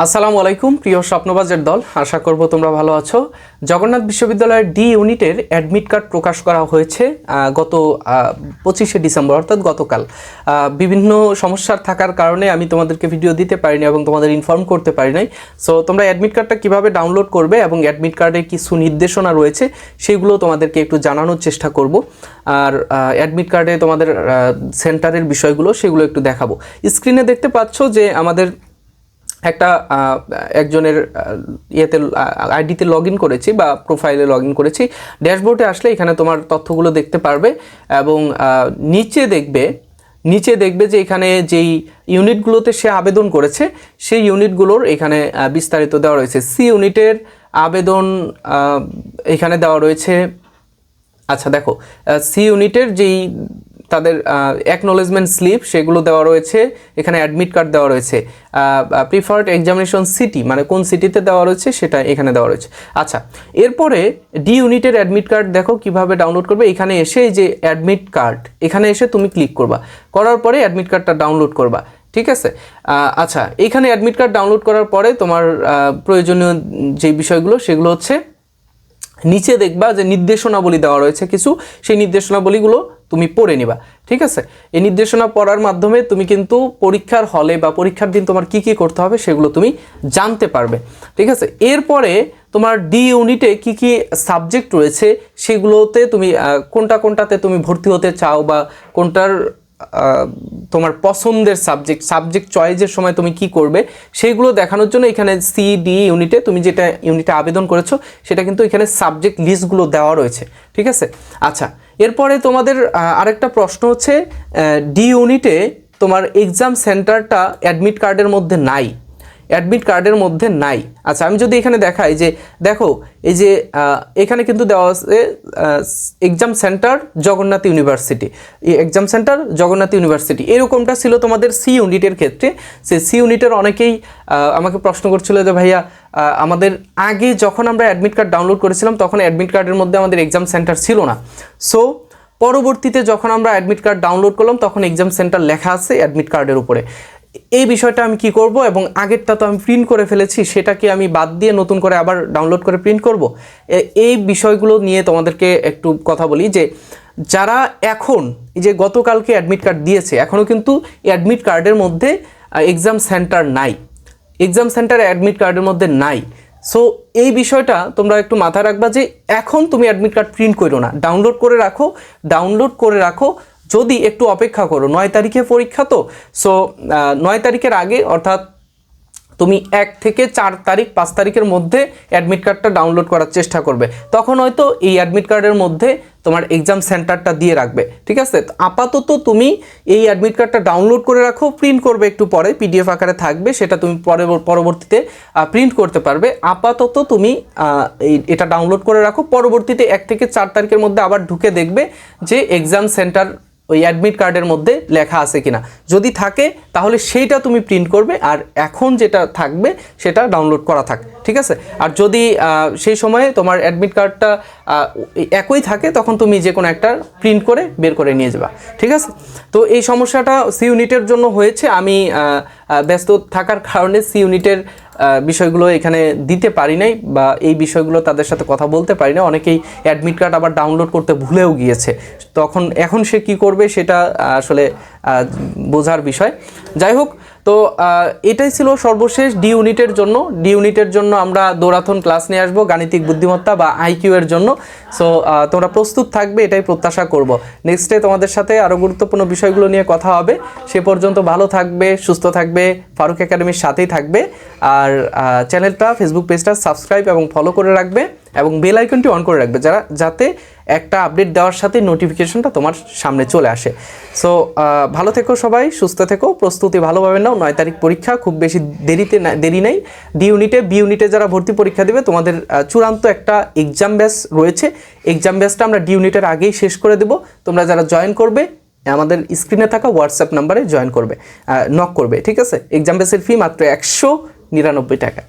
আসসালামু আলাইকুম প্রিয় স্বপ্নবাজের দল, আশা করব তোমরা ভালো আছো। জগন্নাথ বিশ্ববিদ্যালয়ের ডি ইউনিটের অ্যাডমিট কার্ড প্রকাশ করা হয়েছে গত 25শে ডিসেম্বর, অর্থাৎ গতকাল। বিভিন্ন সমস্যার থাকার কারণে আমি তোমাদেরকে ভিডিও দিতে পারিনি এবং তোমাদের ইনফর্ম করতে পারি নাই। সো তোমরা অ্যাডমিট কার্ডটা কীভাবে ডাউনলোড করবে এবং অ্যাডমিট কার্ডে কিছু নির্দেশনা রয়েছে সেগুলো তোমাদেরকে একটু জানানোর চেষ্টা করব। আর অ্যাডমিট কার্ডে তোমাদের সেন্টারের বিষয়গুলো সেগুলো একটু দেখাবো। স্ক্রিনে দেখতে পাচ্ছ যে আমাদের একজনের আইডিতে লগ ইন করেছি বা প্রোফাইলে লগ ইন করেছি। ড্যাশবোর্ডে আসলে এখানে তোমার তথ্যগুলো দেখতে পারবে এবং নিচে দেখবে যে এখানে যেই ইউনিটগুলোতে সে আবেদন করেছে সেই ইউনিটগুলোর এখানে বিস্তারিত দেওয়া রয়েছে। সি ইউনিটের আবেদন এখানে দেওয়া রয়েছে। আচ্ছা দেখো, সি ইউনিটের যেই তাদের অ্যাকনোলেজমেন্ট স্লিপ সেগুলো দেওয়া রয়েছে, এখানে অ্যাডমিট কার্ড দেওয়া রয়েছে, প্রিফার্ড এক্সামিনেশন সিটি মানে কোন সিটিতে দেওয়া রয়েছে সেটা এখানে দেওয়া রয়েছে। আচ্ছা, এরপরে ডি ইউনিটের অ্যাডমিট কার্ড দেখো কিভাবে ডাউনলোড করবে। এখানে এসে এই যে অ্যাডমিট কার্ড এখানে এসে তুমি ক্লিক করবা, করার পরে অ্যাডমিট কার্ডটা ডাউনলোড করবা। ঠিক আছে। আচ্ছা, এখানে অ্যাডমিট কার্ড ডাউনলোড করার পরে তোমার প্রয়োজনীয় যে বিষয়গুলো সেগুলো হচ্ছে নিচে দেখবা যে নির্দেশনাবলী দেওয়া রয়েছে কিছু, সেই নির্দেশনাবলীগুলো তুমি পড়ে নিবা। ঠিক আছে। এই নির্দেশনা পড়ার মাধ্যমে তুমি কিন্তু পরীক্ষার হলে বা পরীক্ষার দিন তোমার কি কি করতে হবে সেগুলো তুমি জানতে পারবে। ঠিক আছে। এরপরে তোমার ডি ইউনিটে কি কি সাবজেক্ট রয়েছে সেগুলোতে তুমি কোনটাতে তুমি ভর্তি হতে চাও বা কোনটার তোমার পছন্দের সাবজেক্ট চয়েসের সময় তুমি কি করবে সেইগুলো দেখানোর জন্য এখানে সি ডি ইউনিটে তুমি যেটা ইউনিটে আবেদন করেছো সেটা কিন্তু এখানে সাবজেক্ট লিস্টগুলো দেওয়া রয়েছে। ঠিক আছে। আচ্ছা, এরপরে তোমাদের আরেকটা প্রশ্ন হচ্ছে ডি ইউনিটে তোমার এক্সাম সেন্টারটা অ্যাডমিট কার্ডের মধ্যে নাই। আচ্ছা, আমি যদি এখানে দেখাই যে দেখো এই যে এখানে কিন্তু দেওয়া আছে এক্সাম সেন্টার জগন্নাথ ইউনিভার্সিটি, এরকমটা ছিল তোমাদের সি ইউনিটের ক্ষেত্রে। সি ইউনিটের অনেকেই আমাকে প্রশ্ন করছিল যে ভাইয়া আমাদের আগে যখন আমরা অ্যাডমিট কার্ড ডাউনলোড করেছিলাম তখন অ্যাডমিট কার্ডের মধ্যে আমাদের এক্সাম সেন্টার ছিল না। সো পরবর্তীতে যখন আমরা অ্যাডমিট কার্ড ডাউনলোড করলাম তখন এক্সাম সেন্টার লেখা আছে অ্যাডমিট কার্ডের উপরে। এই বিষয়টা আমি কি করব, এবং আগেরটা তো আমি প্রিন্ট করে ফেলেছি, সেটাকে আমি বাদ দিয়ে নতুন করে আবার ডাউনলোড করে প্রিন্ট করব। এই বিষয়গুলো নিয়ে তোমাদেরকে একটু কথা বলি যে যারা এখন এই যে গতকালকে অ্যাডমিট কার্ড দিয়েছে এখনও কিন্তু অ্যাডমিট কার্ডের মধ্যে এক্সাম সেন্টার অ্যাডমিট কার্ডের মধ্যে নাই। সো এই বিষয়টা তোমরা একটু মাথায় রাখবা যে এখন তুমি অ্যাডমিট কার্ড প্রিন্ট করো না, ডাউনলোড করে রাখো। যদি একটু অপেক্ষা করো, 9 তারিখে পরীক্ষা, তো সো 9 তারিখের আগে অর্থাৎ তুমি 1 থেকে 4 তারিখ 5 তারিখের মধ্যে অ্যাডমিট কার্ডটা ডাউনলোড করার চেষ্টা করবে। তখন হয়তো এই অ্যাডমিট কার্ডের মধ্যে তোমার এক্সাম সেন্টারটা দিয়ে রাখবে। ঠিক আছে। আপাতত তুমি এই অ্যাডমিট কার্ডটা ডাউনলোড করে রাখো, প্রিন্ট করবে একটু পরে, পিডিএফ আকারে থাকবে, সেটা তুমি পরবর্তীতে প্রিন্ট করতে পারবে। আপাতত তুমি এটা ডাউনলোড করে রাখো, পরবর্তীতে 1 থেকে 4 তারিখের মধ্যে আবার ঢুকে দেখবে যে এক্সাম সেন্টার ওই অ্যাডমিট কার্ডের মধ্যে লেখা আছে কিনা। যদি থাকে তাহলে সেইটা তুমি প্রিন্ট করবে, আর এখন যেটা থাকবে সেটা ডাউনলোড করা থাক। ঠিক আছে। আর যদি সেই সময়ে তোমার অ্যাডমিট কার্ডটা একই থাকে তখন তুমি যে কোনো একটা প্রিন্ট করে বের করে নিয়ে যাবা। ঠিক আছে। তো এই সমস্যাটা সি ইউনিটের জন্য হয়েছে। আমি ব্যস্ত থাকার কারণে সি ইউনিটের বিষয়গুলো এখানে দিতে পারি নাই বা এই বিষয়গুলো তাদের সাথে কথা বলতে পারি না। অনেকেই অ্যাডমিট কার্ড আবার ডাউনলোড করতে ভুলেও গিয়েছে, এখন সে কি করবে সেটা আসলে বোঝার বিষয়। যাই হোক, তো এটাই ছিল সর্বশেষ ডি ইউনিটের জন্য আমরা দৌড়াথন ক্লাস নিয়ে আসবো গাণিতিক বুদ্ধিমত্তা বা আইকিউ এর জন্য। সো তোমরা প্রস্তুত থাকবে এটাই প্রত্যাশা করব। নেক্সটে তোমাদের সাথে আরও গুরুত্বপূর্ণ বিষয়গুলো নিয়ে কথা হবে। সে পর্যন্ত ভালো থাকবে, সুস্থ থাকবে, ফারুক একাডেমির সাথেই থাকবে। আর চ্যানেলটা, ফেসবুক পেজটা সাবস্ক্রাইব এবং ফলো করে রাখবে এবং বেল আইকনটি অন করে রাখবে যাতে একটা আপডেট দেওয়ার সাথে নোটিফিকেশনটা তোমার সামনে চলে আসে। সো ভালো থেকো সবাই, সুস্থ থেকো, প্রস্তুতি ভালোভাবে নাও। 9 তারিখ পরীক্ষা, খুব বেশি দেরি নেই। বি ইউনিটে যারা ভর্তি পরীক্ষা দেবে তোমাদের চূড়ান্ত একটা এক্সাম ব্যাচ রয়েছে। এক্সাম ব্যাচটা আমরা ডি ইউনিটের আগেই শেষ করে দেবো। তোমরা যারা জয়েন করবে আমাদের স্ক্রিনে থাকা হোয়াটসঅ্যাপ নাম্বারে নক করবে। ঠিক আছে। এক্সাম ব্যাচের ফি মাত্র 199 টাকা।